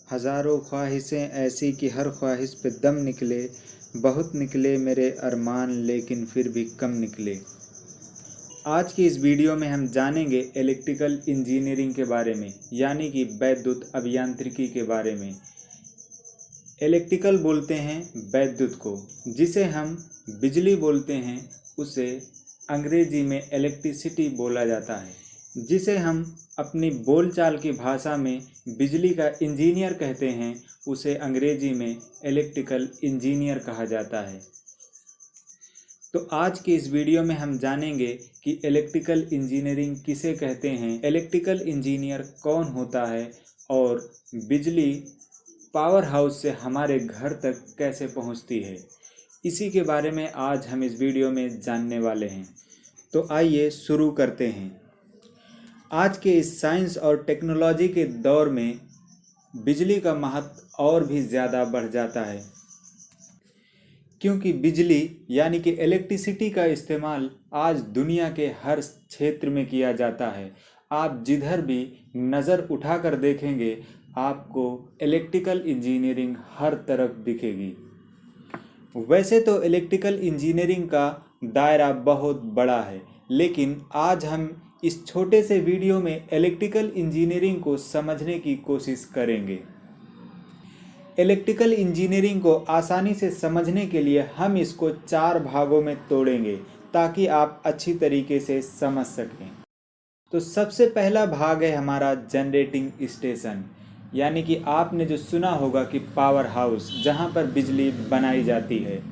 हज़ारों ख्वाहिशें ऐसी कि हर ख्वाहिश पे दम निकले। बहुत निकले मेरे अरमान लेकिन फिर भी कम निकले। आज की इस वीडियो में हम जानेंगे इलेक्ट्रिकल इंजीनियरिंग के बारे में, यानी कि वैद्युत अभियांत्रिकी के बारे में। इलेक्ट्रिकल बोलते हैं वैद्युत को, जिसे हम बिजली बोलते हैं उसे अंग्रेजी में इलेक्ट्रिसिटी बोला जाता है, जिसे हम अपनी बोलचाल की भाषा में बिजली का इंजीनियर कहते हैं, उसे अंग्रेजी में इलेक्ट्रिकल इंजीनियर कहा जाता है। तो आज की इस वीडियो में हम जानेंगे कि इलेक्ट्रिकल इंजीनियरिंग किसे कहते हैं, इलेक्ट्रिकल इंजीनियर कौन होता है और बिजली पावर हाउस से हमारे घर तक कैसे पहुंचती है। इसी के बारे में आज हम इस वीडियो में जानने वाले हैं। तो आइए शुरू करते हैं। आज के इस साइंस और टेक्नोलॉजी के दौर में बिजली का महत्व और भी ज़्यादा बढ़ जाता है, क्योंकि बिजली यानी कि इलेक्ट्रिसिटी का इस्तेमाल आज दुनिया के हर क्षेत्र में किया जाता है। आप जिधर भी नज़र उठाकर देखेंगे आपको इलेक्ट्रिकल इंजीनियरिंग हर तरफ दिखेगी। वैसे तो इलेक्ट्रिकल इंजीनियरिंग का दायरा बहुत बड़ा है, लेकिन आज हम इस छोटे से वीडियो में इलेक्ट्रिकल इंजीनियरिंग को समझने की कोशिश करेंगे। इलेक्ट्रिकल इंजीनियरिंग को आसानी से समझने के लिए हम इसको 4 भागों में तोड़ेंगे ताकि आप अच्छी तरीके से समझ सकें। तो सबसे पहला भाग है हमारा जनरेटिंग स्टेशन, यानी कि आपने जो सुना होगा कि पावर हाउस, जहाँ पर बिजली बनाई जाती है।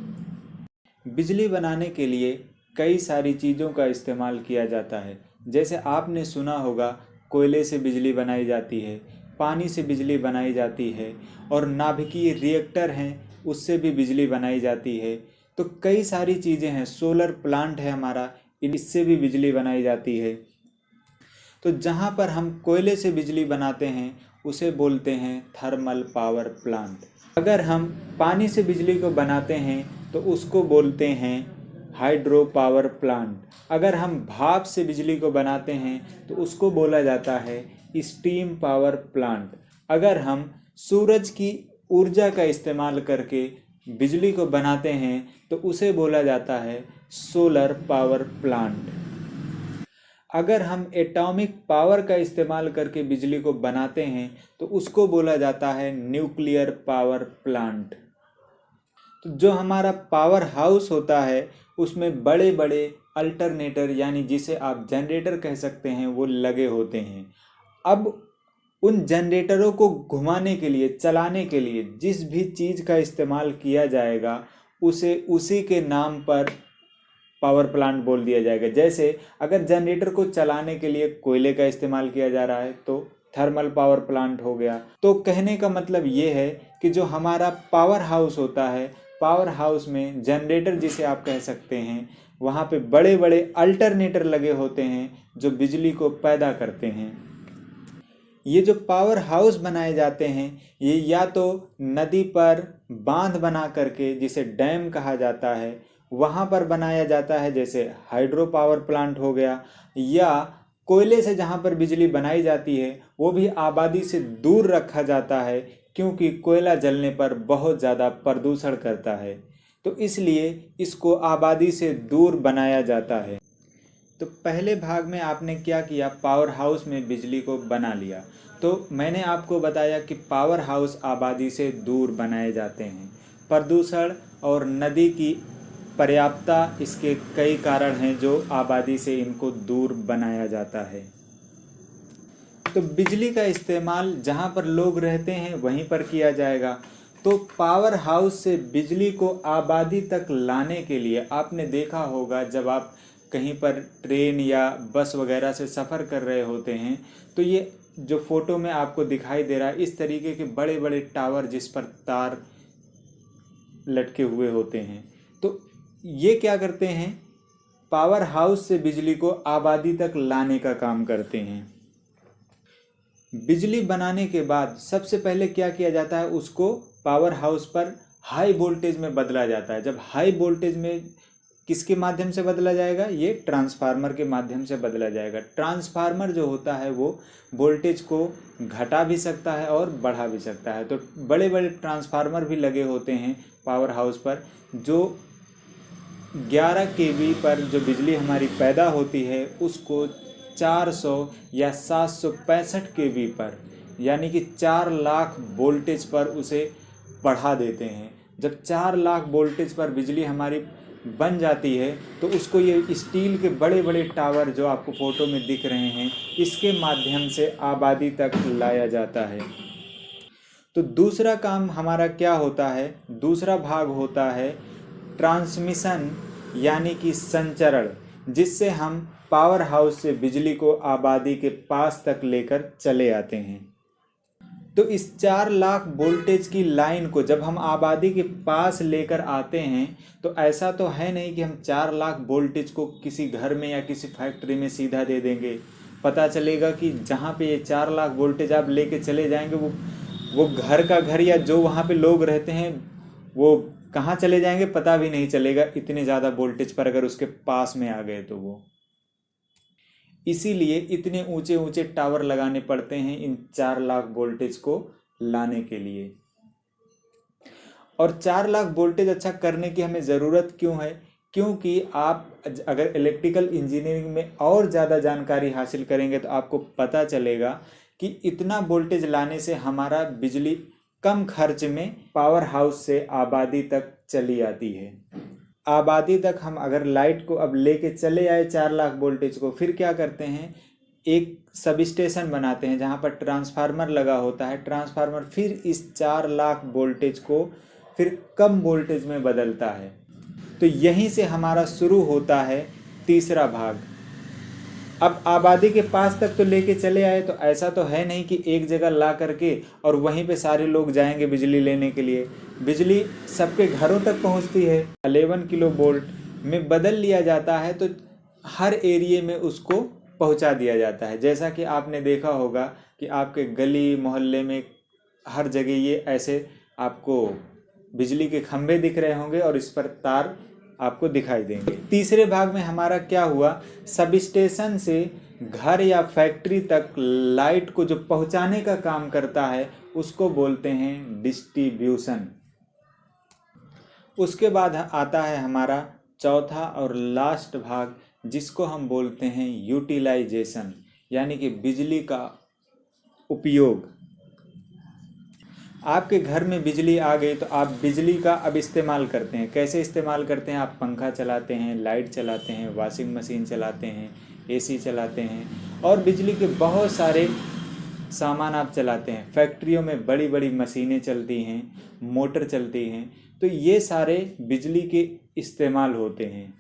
बिजली बनाने के लिए कई सारी चीज़ों का इस्तेमाल किया जाता है। जैसे आपने सुना होगा कोयले से बिजली बनाई जाती है, पानी से बिजली बनाई जाती है, और नाभिकीय रिएक्टर हैं उससे भी बिजली बनाई जाती है। तो कई सारी चीज़ें हैं, सोलर प्लांट है हमारा, इससे भी बिजली बनाई जाती है। तो जहाँ पर हम कोयले से बिजली बनाते हैं उसे बोलते हैं थर्मल पावर प्लांट। अगर हम पानी से बिजली को बनाते हैं तो उसको बोलते हैं हाइड्रो पावर प्लांट। अगर हम भाप से बिजली को बनाते हैं तो उसको बोला जाता है स्टीम पावर प्लांट। अगर हम सूरज की ऊर्जा का इस्तेमाल करके बिजली को बनाते हैं तो उसे बोला जाता है सोलर पावर प्लांट। अगर हम एटॉमिक पावर का इस्तेमाल करके बिजली को बनाते हैं तो उसको बोला जाता है न्यूक्लियर पावर प्लांट। तो जो हमारा पावर हाउस होता है उसमें बड़े बड़े अल्टरनेटर, यानी जिसे आप जनरेटर कह सकते हैं, वो लगे होते हैं। अब उन जनरेटरों को घुमाने के लिए, चलाने के लिए जिस भी चीज़ का इस्तेमाल किया जाएगा उसे उसी के नाम पर पावर प्लांट बोल दिया जाएगा। जैसे अगर जनरेटर को चलाने के लिए कोयले का इस्तेमाल किया जा रहा है तो थर्मल पावर प्लांट हो गया। तो कहने का मतलब ये है कि जो हमारा पावर हाउस होता है, पावर हाउस में जनरेटर जिसे आप कह सकते हैं, वहाँ पे बड़े बड़े अल्टरनेटर लगे होते हैं जो बिजली को पैदा करते हैं। ये जो पावर हाउस बनाए जाते हैं ये या तो नदी पर बांध बना करके, जिसे डैम कहा जाता है, वहाँ पर बनाया जाता है, जैसे हाइड्रो पावर प्लांट हो गया, या कोयले से जहाँ पर बिजली बनाई जाती है वो भी आबादी से दूर रखा जाता है, क्योंकि कोयला जलने पर बहुत ज़्यादा प्रदूषण करता है, तो इसलिए इसको आबादी से दूर बनाया जाता है। तो पहले भाग में आपने क्या किया, पावर हाउस में बिजली को बना लिया। तो मैंने आपको बताया कि पावर हाउस आबादी से दूर बनाए जाते हैं। प्रदूषण और नदी की पर्याप्तता इसके कई कारण हैं जो आबादी से इनको दूर बनाया जाता है। तो बिजली का इस्तेमाल जहाँ पर लोग रहते हैं वहीं पर किया जाएगा। तो पावर हाउस से बिजली को आबादी तक लाने के लिए आपने देखा होगा, जब आप कहीं पर ट्रेन या बस वगैरह से सफ़र कर रहे होते हैं तो ये जो फोटो में आपको दिखाई दे रहा है, इस तरीके के बड़े बड़े टावर जिस पर तार लटके हुए होते हैं, तो ये क्या करते हैं, पावर हाउस से बिजली को आबादी तक लाने का काम करते हैं। बिजली बनाने के बाद सबसे पहले क्या किया जाता है, उसको पावर हाउस पर हाई वोल्टेज में बदला जाता है। जब हाई वोल्टेज में किसके माध्यम से बदला जाएगा? ये ट्रांसफार्मर के माध्यम से बदला जाएगा। ट्रांसफार्मर जो होता है वो वोल्टेज को घटा भी सकता है और बढ़ा भी सकता है। तो बड़े बड़े ट्रांसफार्मर भी लगे होते हैं पावर हाउस पर, जो 11 केवी पर जो बिजली हमारी पैदा होती है उसको 400 या 765 केवी पर, यानी कि 4 लाख वोल्टेज पर उसे बढ़ा देते हैं। जब 4 लाख वोल्टेज पर बिजली हमारी बन जाती है तो उसको ये स्टील के बड़े बड़े टावर जो आपको फोटो में दिख रहे हैं, इसके माध्यम से आबादी तक लाया जाता है। तो दूसरा काम हमारा क्या होता है? दूसरा भाग होता है ट्रांसमिशन, यानी कि संचरण, जिससे हम पावर हाउस से बिजली को आबादी के पास तक लेकर चले आते हैं। तो इस 4 लाख वोल्टेज की लाइन को जब हम आबादी के पास लेकर आते हैं तो ऐसा तो है नहीं कि हम 4 लाख वोल्टेज को किसी घर में या किसी फैक्ट्री में सीधा दे देंगे। पता चलेगा कि जहाँ पे ये 4 लाख वोल्टेज आप लेके चले जाएंगे वो घर का घर या जो वहाँ पे लोग रहते हैं वो कहाँ चले जाएंगे पता भी नहीं चलेगा, इतने ज़्यादा वोल्टेज पर अगर उसके पास में आ गए तो वो। इसीलिए इतने ऊंचे ऊंचे टावर लगाने पड़ते हैं इन 4 लाख वोल्टेज को लाने के लिए। और 4 लाख वोल्टेज अच्छा करने की हमें ज़रूरत क्यों है? क्योंकि आप अगर इलेक्ट्रिकल इंजीनियरिंग में और ज़्यादा जानकारी हासिल करेंगे तो आपको पता चलेगा कि इतना वोल्टेज लाने से हमारा बिजली कम खर्च में पावर हाउस से आबादी तक चली आती है। आबादी तक हम अगर लाइट को अब लेके चले आए 4 लाख वोल्टेज को, फिर क्या करते हैं, एक सब स्टेशन बनाते हैं जहाँ पर ट्रांसफार्मर लगा होता है। ट्रांसफार्मर फिर इस 4 लाख वोल्टेज को फिर कम वोल्टेज में बदलता है। तो यहीं से हमारा शुरू होता है तीसरा भाग। अब आबादी के पास तक तो लेके चले आए, तो ऐसा तो है नहीं कि एक जगह ला करके और वहीं पे सारे लोग जाएंगे बिजली लेने के लिए। बिजली सबके घरों तक पहुंचती है। 11 किलो वोल्ट में बदल लिया जाता है तो हर एरिए में उसको पहुंचा दिया जाता है। जैसा कि आपने देखा होगा कि आपके गली मोहल्ले में हर जगह ये ऐसे आपको बिजली के खंभे दिख रहे होंगे और इस पर तार आपको दिखाई देंगे। तीसरे भाग में हमारा क्या हुआ, सब स्टेशन से घर या फैक्ट्री तक लाइट को जो पहुंचाने का काम करता है उसको बोलते हैं डिस्ट्रीब्यूशन। उसके बाद आता है हमारा चौथा और लास्ट भाग जिसको हम बोलते हैं यूटिलाइजेशन, यानी कि बिजली का उपयोग। आपके घर में बिजली आ गई तो आप बिजली का अब इस्तेमाल करते हैं। कैसे इस्तेमाल करते हैं? आप पंखा चलाते हैं, लाइट चलाते हैं, वॉशिंग मशीन चलाते हैं, एसी चलाते हैं और बिजली के बहुत सारे सामान आप चलाते हैं। फैक्ट्रियों में बड़ी बड़ी मशीनें चलती हैं, मोटर चलती हैं, तो ये सारे बिजली के इस्तेमाल होते हैं।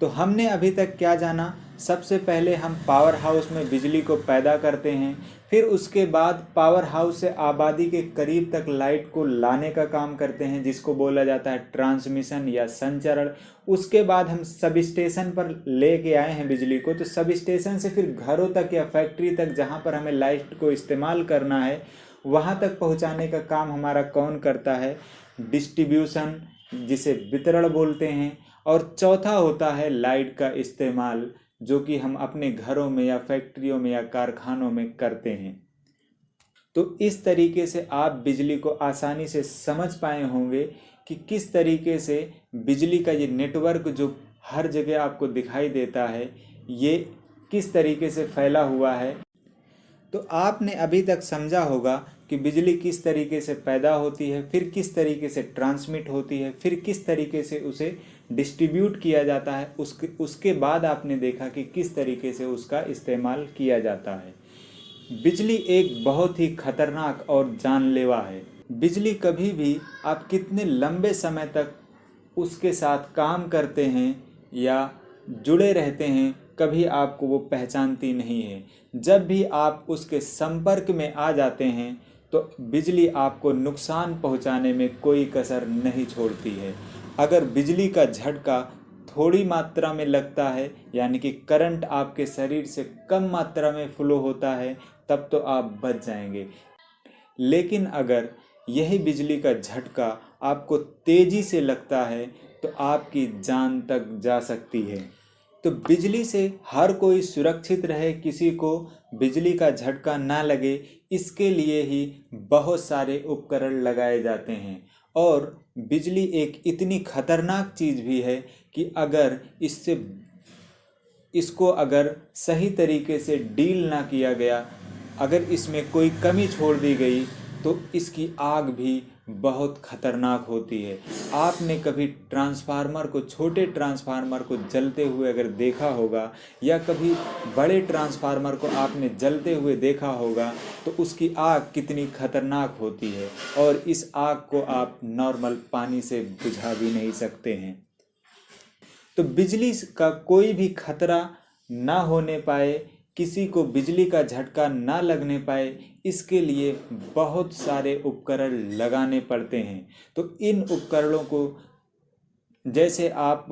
तो हमने अभी तक क्या जाना? सबसे पहले हम पावर हाउस में बिजली को पैदा करते हैं, फिर उसके बाद पावर हाउस से आबादी के करीब तक लाइट को लाने का काम करते हैं जिसको बोला जाता है ट्रांसमिशन या संचरण। उसके बाद हम सब स्टेशन पर लेके आए हैं बिजली को, तो सब स्टेशन से फिर घरों तक या फैक्ट्री तक जहाँ पर हमें लाइट को इस्तेमाल करना है वहाँ तक पहुँचाने का काम हमारा कौन करता है? डिस्ट्रीब्यूशन, जिसे वितरण बोलते हैं। और चौथा होता है लाइट का इस्तेमाल, जो कि हम अपने घरों में या फैक्ट्रियों में या कारखानों में करते हैं। तो इस तरीके से आप बिजली को आसानी से समझ पाए होंगे कि किस तरीके से बिजली का ये नेटवर्क जो हर जगह आपको दिखाई देता है ये किस तरीके से फैला हुआ है। तो आपने अभी तक समझा होगा कि बिजली किस तरीके से पैदा होती है, फिर किस तरीके से ट्रांसमिट होती है, फिर किस तरीके से उसे डिस्ट्रीब्यूट किया जाता है, उसके बाद आपने देखा कि किस तरीके से उसका इस्तेमाल किया जाता है। बिजली एक बहुत ही खतरनाक और जानलेवा है। बिजली कभी भी आप कितने लंबे समय तक उसके साथ काम करते हैं या जुड़े रहते हैं, कभी आपको वो पहचानती नहीं है। जब भी आप उसके संपर्क में आ जाते हैं तो बिजली आपको नुकसान पहुंचाने में कोई कसर नहीं छोड़ती है। अगर बिजली का झटका थोड़ी मात्रा में लगता है, यानी कि करंट आपके शरीर से कम मात्रा में फ्लो होता है, तब तो आप बच जाएंगे। लेकिन अगर यही बिजली का झटका आपको तेजी से लगता है तो आपकी जान तक जा सकती है। तो बिजली से हर कोई सुरक्षित रहे, किसी को बिजली का झटका ना लगे, इसके लिए ही बहुत सारे उपकरण लगाए जाते हैं। और बिजली एक इतनी खतरनाक चीज़ भी है कि अगर इसको अगर सही तरीके से डील ना किया गया, अगर इसमें कोई कमी छोड़ दी गई तो इसकी आग भी बहुत खतरनाक होती है। आपने कभी ट्रांसफार्मर को, छोटे ट्रांसफार्मर को जलते हुए अगर देखा होगा, या कभी बड़े ट्रांसफार्मर को आपने जलते हुए देखा होगा, तो उसकी आग कितनी खतरनाक होती है और इस आग को आप नॉर्मल पानी से बुझा भी नहीं सकते हैं। तो बिजली का कोई भी खतरा ना होने पाए, किसी को बिजली का झटका ना लगने पाए, इसके लिए बहुत सारे उपकरण लगाने पड़ते हैं। तो इन उपकरणों को जैसे आप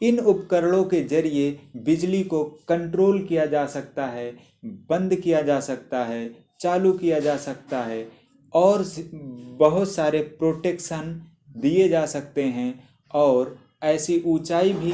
इन उपकरणों के जरिए बिजली को कंट्रोल किया जा सकता है, बंद किया जा सकता है, चालू किया जा सकता है और बहुत सारे प्रोटेक्शन दिए जा सकते हैं। और ऐसी ऊंचाई भी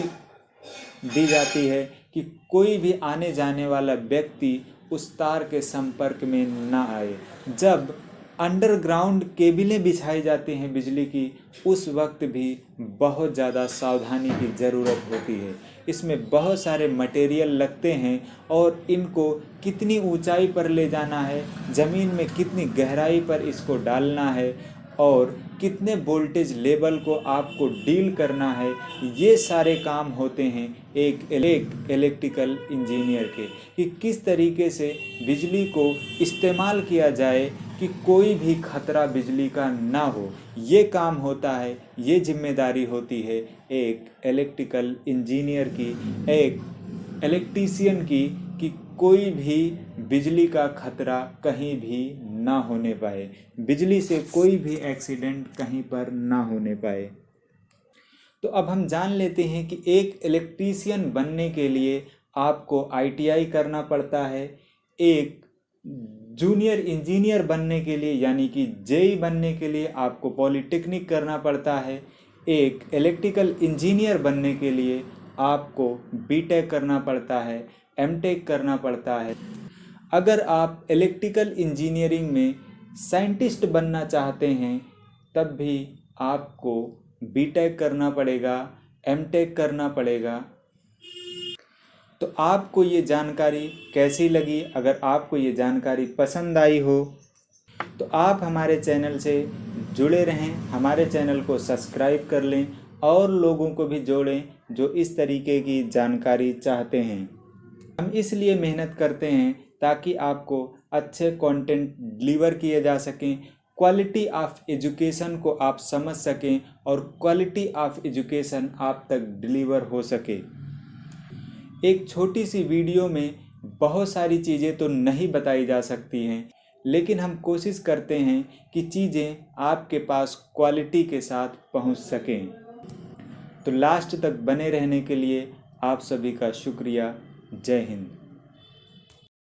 दी जाती है कि कोई भी आने जाने वाला व्यक्ति उस तार के संपर्क में ना आए। जब अंडरग्राउंड केबलें बिछाई जाती हैं बिजली की, उस वक्त भी बहुत ज़्यादा सावधानी की ज़रूरत होती है। इसमें बहुत सारे मटेरियल लगते हैं और इनको कितनी ऊंचाई पर ले जाना है, ज़मीन में कितनी गहराई पर इसको डालना है और कितने वोल्टेज लेवल को आपको डील करना है, ये सारे काम होते हैं एक इलेक्ट्रिकल इंजीनियर के, कि किस तरीके से बिजली को इस्तेमाल किया जाए कि कोई भी खतरा बिजली का ना हो। ये काम होता है, ये जिम्मेदारी होती है एक इलेक्ट्रिकल इंजीनियर की, एक इलेक्ट्रीशियन की, कि कोई भी बिजली का खतरा कहीं भी ना होने पाए, बिजली से कोई भी एक्सीडेंट कहीं पर ना होने पाए। तो अब हम जान लेते हैं कि एक इलेक्ट्रीशियन बनने के लिए आपको ITI करना पड़ता है, एक जूनियर इंजीनियर बनने के लिए यानी कि JEE बनने के लिए आपको पॉलिटेक्निक करना पड़ता है, एक इलेक्ट्रिकल इंजीनियर बनने के लिए आपको BTech करना पड़ता है, MTech करना पड़ता है। अगर आप इलेक्ट्रिकल इंजीनियरिंग में साइंटिस्ट बनना चाहते हैं तब भी आपको BTech करना पड़ेगा, MTech करना पड़ेगा। तो आपको ये जानकारी कैसी लगी? अगर आपको ये जानकारी पसंद आई हो तो आप हमारे चैनल से जुड़े रहें, हमारे चैनल को सब्सक्राइब कर लें और लोगों को भी जोड़ें जो इस तरीके की जानकारी चाहते हैं। हम इसलिए मेहनत करते हैं ताकि आपको अच्छे कंटेंट डिलीवर किए जा सकें, क्वालिटी ऑफ एजुकेशन को आप समझ सकें और क्वालिटी ऑफ एजुकेशन आप तक डिलीवर हो सके। एक छोटी सी वीडियो में बहुत सारी चीज़ें तो नहीं बताई जा सकती हैं, लेकिन हम कोशिश करते हैं कि चीज़ें आपके पास क्वालिटी के साथ पहुंच सकें। तो लास्ट तक बने रहने के लिए आप सभी का शुक्रिया। जय हिंद।